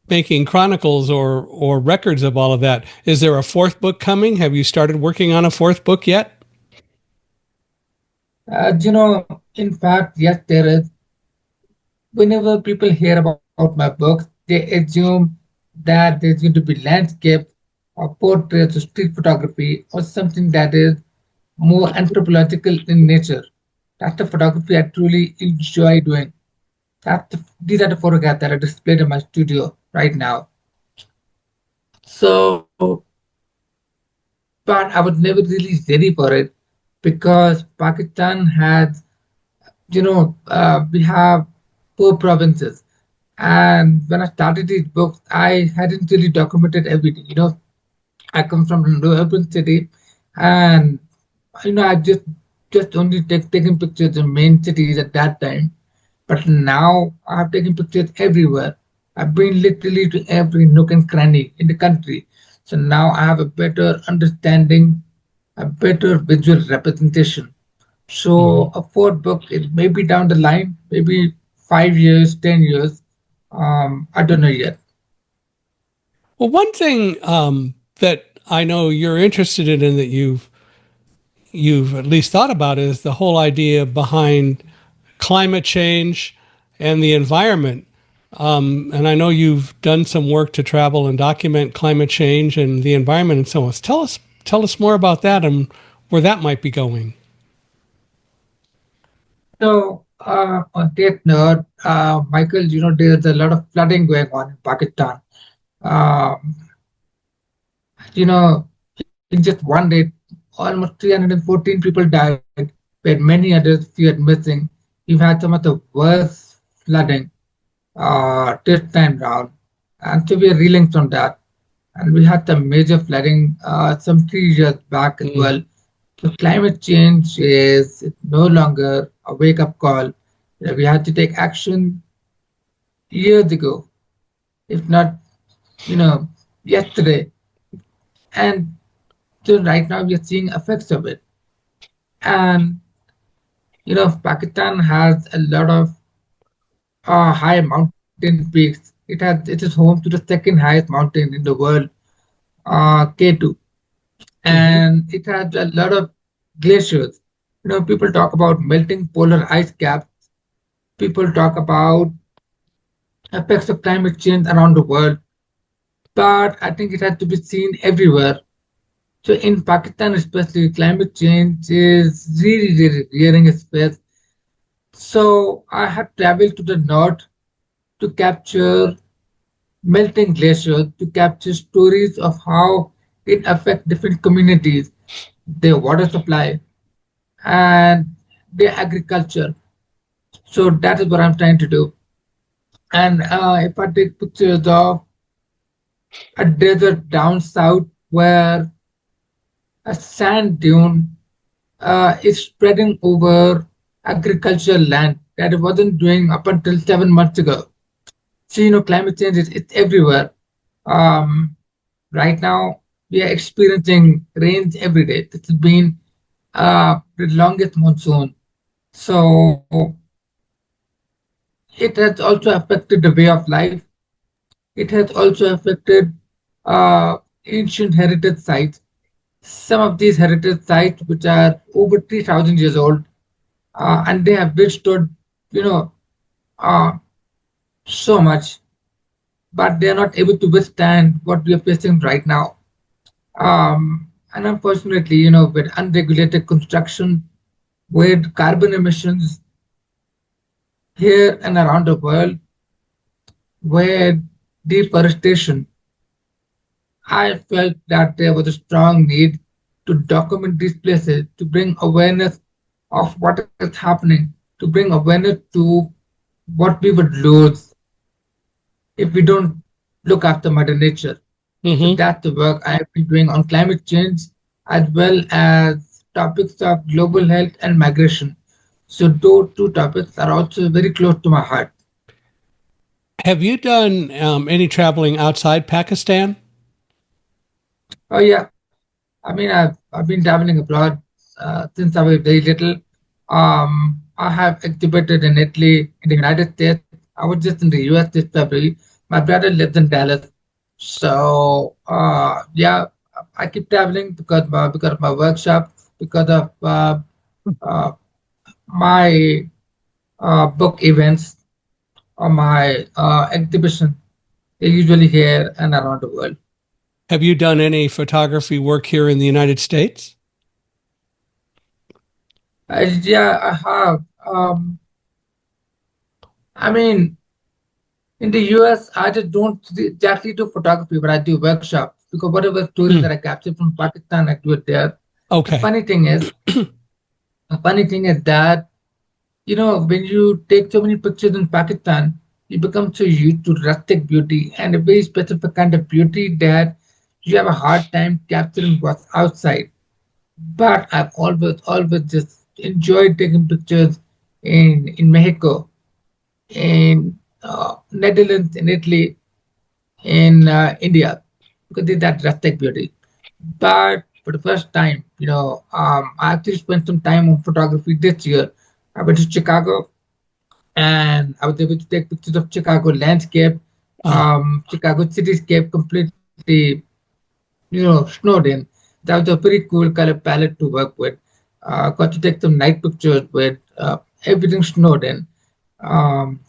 making chronicles or records of all of that. Is there a fourth book coming? Have you started working on a fourth book yet? In fact, yes, there is. Whenever people hear about my books, they assume that there's going to be landscapes or portraits or street photography or something that is more anthropological in nature. That's the photography I truly enjoy doing. These are the photographs that are displayed in my studio right now. So, but I was never really ready for it because Pakistan has, we have 4 provinces. And when I started these books, I hadn't really documented everything. I come from an urban city, and I just only taken pictures in main cities at that time. But now I've taken pictures everywhere. I've been literally to every nook and cranny in the country. So now I have a better understanding, a better visual representation. Mm-hmm. So a fourth book is maybe down the line, maybe 5 years, 10 years. I don't know yet. Well, one thing that I know you're interested in and that you've at least thought about is the whole idea behind climate change and the environment. And I know you've done some work to travel and document climate change and the environment and so on. Tell us more about that and where that might be going. So on that note, Michael, there's a lot of flooding going on in Pakistan. Um, in just one day, almost 314 people died, with many others feared missing. We've had some of the worst flooding this time round, and so we are reeling from that. And we had some major flooding some 3 years back as Mm. well. So climate change is no longer a wake-up call. We had to take action years ago, if not, yesterday. And so right now we are seeing effects of it. And Pakistan has a lot of high mountain peaks. It is home to the second highest mountain in the world, K2, Mm-hmm. and it has a lot of glaciers. People talk about melting polar ice caps. People talk about effects of climate change around the world, but I think it has to be seen everywhere. So in Pakistan, especially, climate change is really, really rearing its face. So I have traveled to the north to capture melting glaciers, to capture stories of how it affects different communities, their water supply, and their agriculture. So that is what I'm trying to do. And if I take pictures of a desert down south where a sand dune is spreading over agricultural land that it wasn't doing up until 7 months ago. So, climate change is it's everywhere. Um, right now, we are experiencing rains every day. This has been the longest monsoon. So, it has also affected the way of life. It has also affected uh, ancient heritage sites. Some of these heritage sites, which are over 3,000 years old, and they have withstood, you know, uh, so much, but they are not able to withstand what we are facing right now. And unfortunately, with unregulated construction, with carbon emissions here and around the world, with deforestation, I felt that there was a strong need to document these places, to bring awareness of what is happening, to bring awareness to what we would lose if we don't look after Mother Nature. So Mm-hmm. that's the work I have been doing on climate change as well as topics of global health and migration. So those two topics are also very close to my heart. Have you done any traveling outside Pakistan? Oh yeah, I mean I've been traveling abroad since I was very little. I have exhibited in Italy, in the United States. I was just in the US this February. My brother lives in Dallas, so yeah, I keep traveling because of my workshop, because of uh, my book events or my exhibition. They're usually here and around the world. Have you done any photography work here in the United States? Yeah, I have. I mean, in the US, I just don't exactly do photography, but I do workshops because whatever stories Hmm. that I capture from Pakistan, I do it there. The Okay. funny thing is, the funny thing is that when you take so many pictures in Pakistan, you become so used to rustic beauty and a very specific kind of beauty that you have a hard time capturing what's outside. But I've always just enjoyed taking pictures in Mexico, in Netherlands, in Italy, in India, because there's that rustic beauty. But for the first time, I actually spent some time on photography this year. I went to Chicago and I was able to take pictures of Chicago landscape, Ah, Chicago cityscape completely, snowed in. That was a pretty cool color palette to work with. Got to take some night pictures with everything snowed in.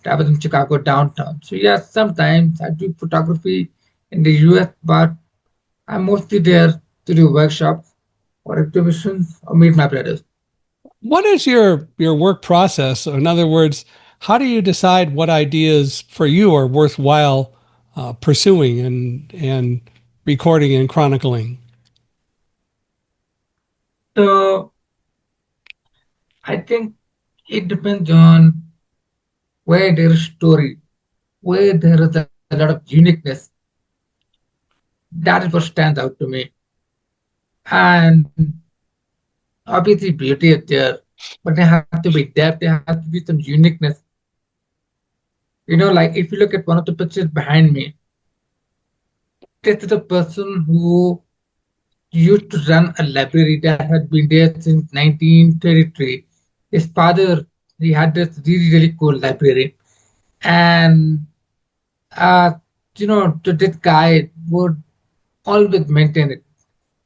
That was in Chicago downtown. So yeah, sometimes I do photography in the US, but I'm mostly there to do workshops or exhibitions or meet my brothers. what is your work process? In other words, how do you decide what ideas for you are worthwhile pursuing and recording and chronicling? So I think it depends on where there is story, where there is a lot of uniqueness. That is what stands out to me. And obviously, beauty is there, but there has to be depth, there has to be some uniqueness. Like if you look at one of the pictures behind me, this is a person who used to run a library that had been there since 1933. His father, he had this really cool library. And, uh, this guy would always maintain it.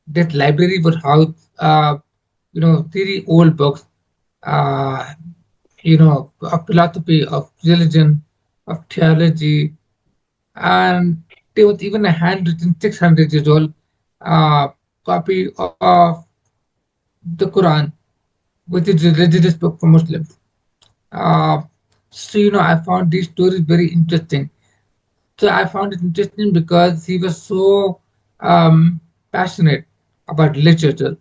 That library would house, really old books, uh, of philosophy, of religion, of theology, and there was even a handwritten 600 years old uh, copy of the Quran, which is a religious book for Muslims. Uh, so, I found these stories very interesting. So I found it interesting because he was so passionate about literature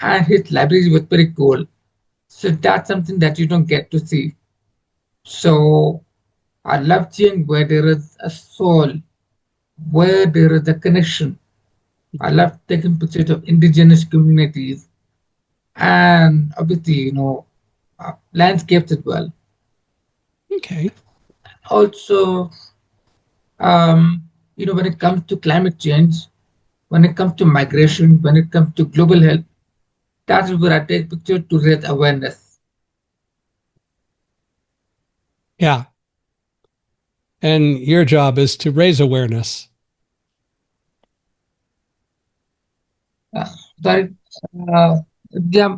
and his library was very cool. So that's something that you don't get to see. So I love seeing where there is a soul, where there is a connection. I love taking pictures of indigenous communities and obviously, landscapes as well. Okay. Also, when it comes to climate change, when it comes to migration, when it comes to global health, that is where I take pictures to raise awareness. Yeah. And your job is to raise awareness. Uh, sorry, uh, yeah,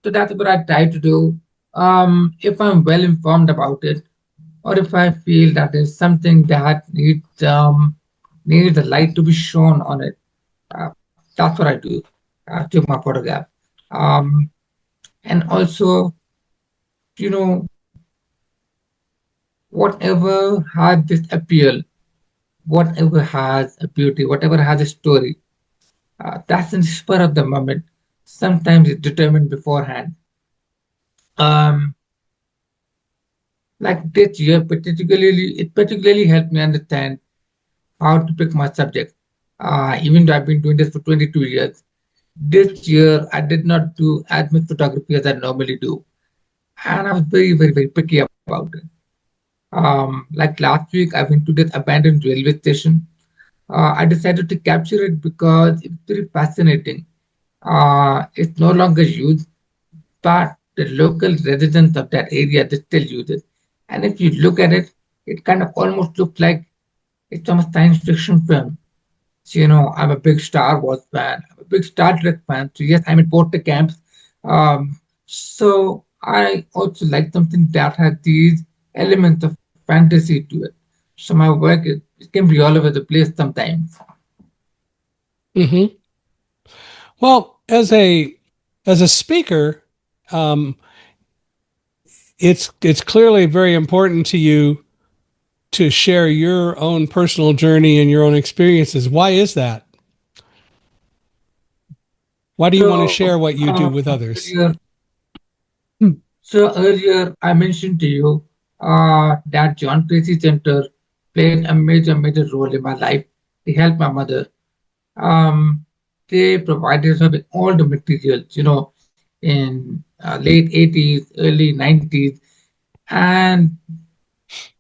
so that's what I try to do. If I'm well informed about it, or if I feel that there's something that needs a light to be shown on it, that's what I do. I take my photograph. Um, and also, whatever has this appeal, whatever has a beauty, whatever has a story, that's in the spur of the moment. Sometimes it's determined beforehand. Um, like this year, it particularly helped me understand how to pick my subject. Even though I've been doing this for 22 years, this year I did not do as much photography as I normally do, and I was very, very, very picky about it. Like last week, I went to this abandoned railway station. I decided to capture it because it's very fascinating. It's no longer used, but the local residents of that area they still use it. And if you look at it, it kind of almost looks like It's a science fiction film. So, I'm a big Star Wars fan. I'm a big Star Trek fan. So, yes, I'm in both the camps. So, I also like something that has these elements of fantasy to it. So, my work, it can be all over the place sometimes. Hmm. Well, as a speaker, um, it's clearly very important to you to share your own personal journey and your own experiences. Why is that? Why do you want to So, share what you do with others? earlier, earlier I mentioned to you that John Tracy Center played a major role in my life. They helped my mother. Um, they provided her with all the materials, in late 80s, early 90s. And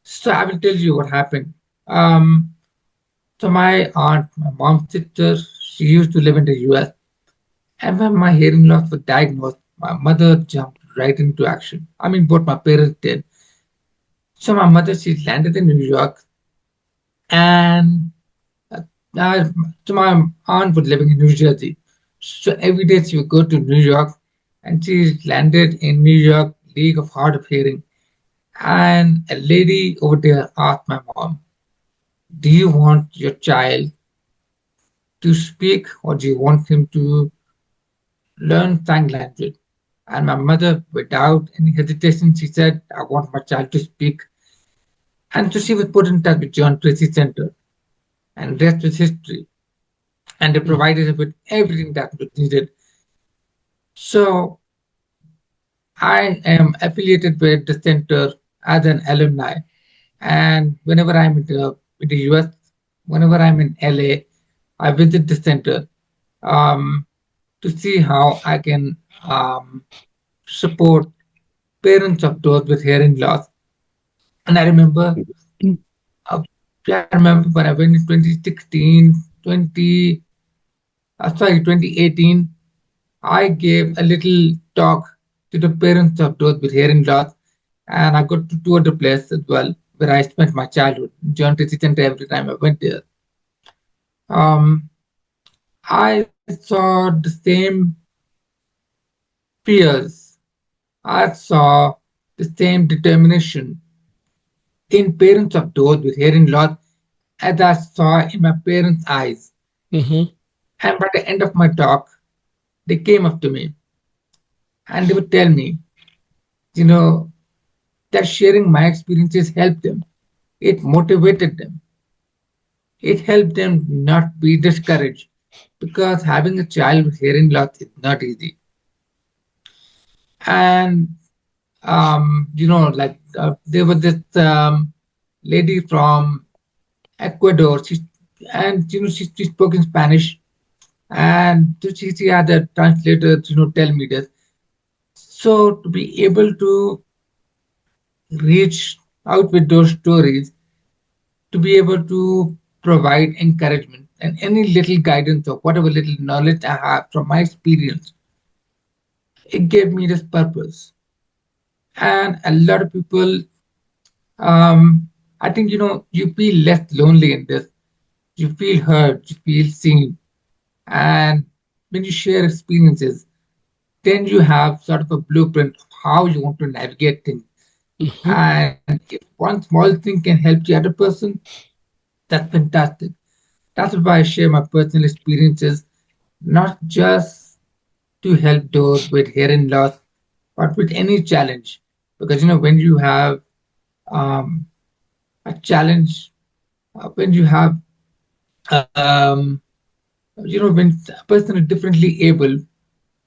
so I will tell you what happened. Um, so my aunt, my mom's sister, she used to live in the US. And when my hearing loss was diagnosed, my mother jumped right into action. I mean, both my parents did. So my mother, she landed in New York, and uh, uh, so my aunt was living in New Jersey. So every day she would go to New York, and she landed in New York League of Hard of Hearing. And a lady over there asked my mom, "Do you want your child to speak, or do you want him to learn sign language?" And my mother, without any hesitation, she said, "I want my child to speak." And so she was put in touch with John Tracy Center, and rest was history. And they provided her with everything that was needed. So I am affiliated with the center as an alumni. And whenever I'm in the US, whenever I'm in LA, I visit the center um, to see how I can support parents of those with hearing loss. And I remember, uh, I remember when I went in 2016, 2018, I gave a little talk to the parents of those with hearing loss, and I got to tour the place as well, where I spent my childhood. John Tracy Center every time I went there. Um, I saw the same fears. I saw the same determination in parents of those with hearing loss as I saw in my parents' eyes. Mm-hmm. And by the end of my talk, they came up to me and they would tell me, you know, that sharing my experiences helped them. It motivated them. It helped them not be discouraged because having a child with hearing loss is not easy. And there was this lady from Ecuador. She spoke in Spanish, and she had a translator, tell me this. So to be able to reach out with those stories, to be able to provide encouragement and any little guidance or whatever little knowledge I have from my experience, it gave me this purpose. And a lot of people, I think, you feel less lonely in this. You feel heard, you feel seen. And when you share experiences, then you have sort of a blueprint of how you want to navigate things. Mm-hmm. And if one small thing can help the other person, that's fantastic. That's why I share my personal experiences, not just to help those with hearing loss, but with any challenge. Because when you have um, a challenge, when you have um, when a person is differently able,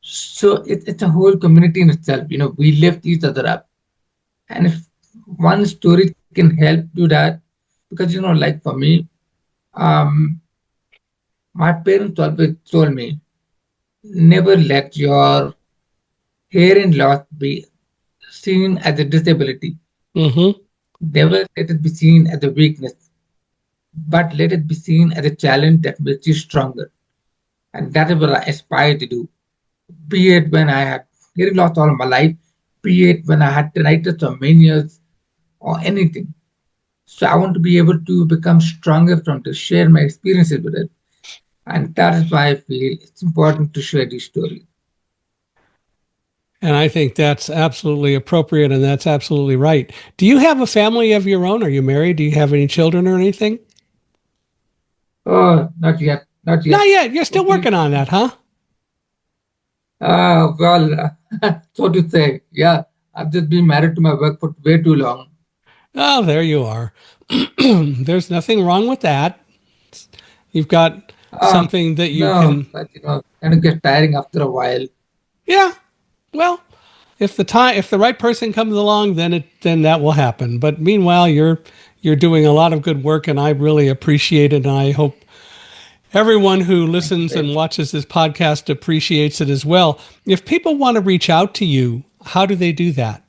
so it's a whole community in itself. We lift each other up, and if one story can help do that, because like for me, um, my parents always told me, never let your hearing loss be seen as a disability. Mm-hmm. Never let it be seen as a weakness, but let it be seen as a challenge that makes you stronger. And that is what I aspire to do. Be it when I had hearing loss all my life, be it when I had tinnitus or manias or anything. So I want to be able to become stronger from to share my experiences with it. And that is why I feel it's important to share these stories. And I think that's absolutely appropriate and that's absolutely right. Do you have a family of your own? Are you married? Do you have any children or anything? Oh, not yet, not Not yet. yet. You're still Hopefully working on soon. that, huh? Well, so to say, yeah, I've just been married to my work for way too long. Oh, there you are. There's nothing wrong with that. You've got Um, something that you no, can, but kind of get tiring after a while. yeah. Well, if the right person comes along, then that will happen. But meanwhile, you're doing a lot of good work, and I really appreciate it. And I hope everyone who Thank you listens very and much. watches this podcast appreciates it as well. If people want to reach out to you, how do they do that?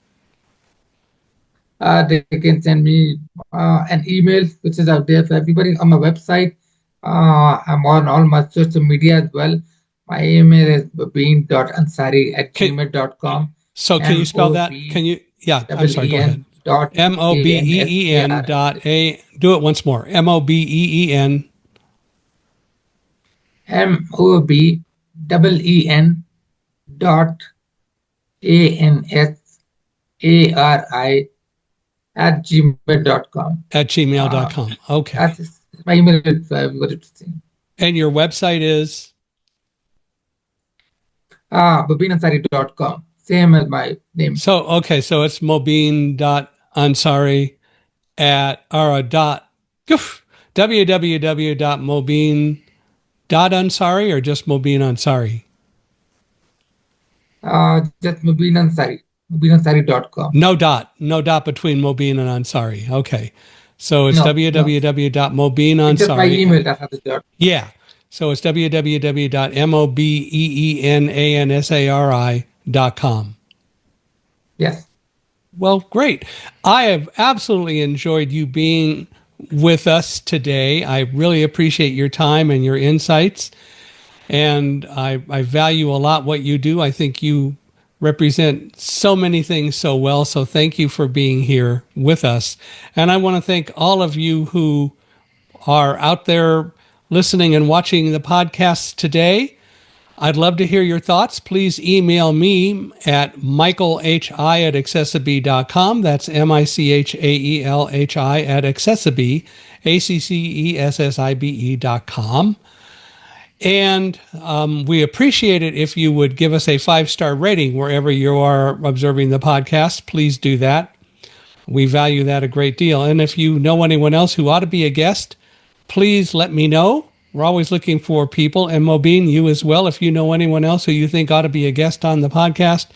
They can send me an email, which is out there for everybody on my website. I'm on all my social media as well. My email is mobeen.ansari at Can, gmail.com. can you spell that? Can you? Yeah, I'm sorry. Go ahead. Mobeen dot Mobeen ansari dot a. Do it once more. Mobeen. MOBEEN dot ANSARI at gmail.com. At Uh, gmail.com. Okay. that's my email for everybody to see. And your website is? Babinansari.com, same as my name. Okay. So it's Mobeen.Ansari at, or dot, www.mobeen.ansari or just Mobeen Ansari? Just Babinansari.com. No dot between Mobeen and Ansari. Okay. So it's No, no. It's just my www.mobeenansari. email that has the dot. Yeah. So it's www.mobeenansari.com. Yes. Well, great. I have absolutely enjoyed you being with us today. I really appreciate your time and your insights. And I value a lot what you do. I think you represent so many things so well. So thank you for being here with us. And I want to thank all of you who are out there listening and watching the podcast today. I'd love to hear your thoughts. Please email me at michaelhi at accessibe.com. That's michaelhi at accessibe, accessibe.com. And we appreciate it if you would give us a 5-star rating wherever you are observing the podcast. Please do that. We value that a great deal. And if you know anyone else who ought to be a guest, please let me know. We're always looking for people. And Mobeen, you as well. If you know anyone else who you think ought to be a guest on the podcast,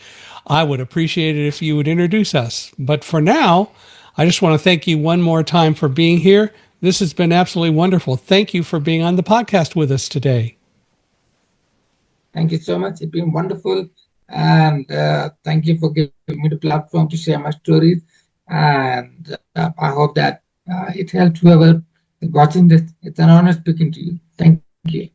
I would appreciate it if you would introduce us. But for now, I just want to thank you one more time for being here. This has been absolutely wonderful. Thank you for being on the podcast with us today. Thank you so much. It's been wonderful. And thank you for giving me the platform to share my stories. And I hope that it helps whoever is watching this. It's an honor speaking to you. Thank you.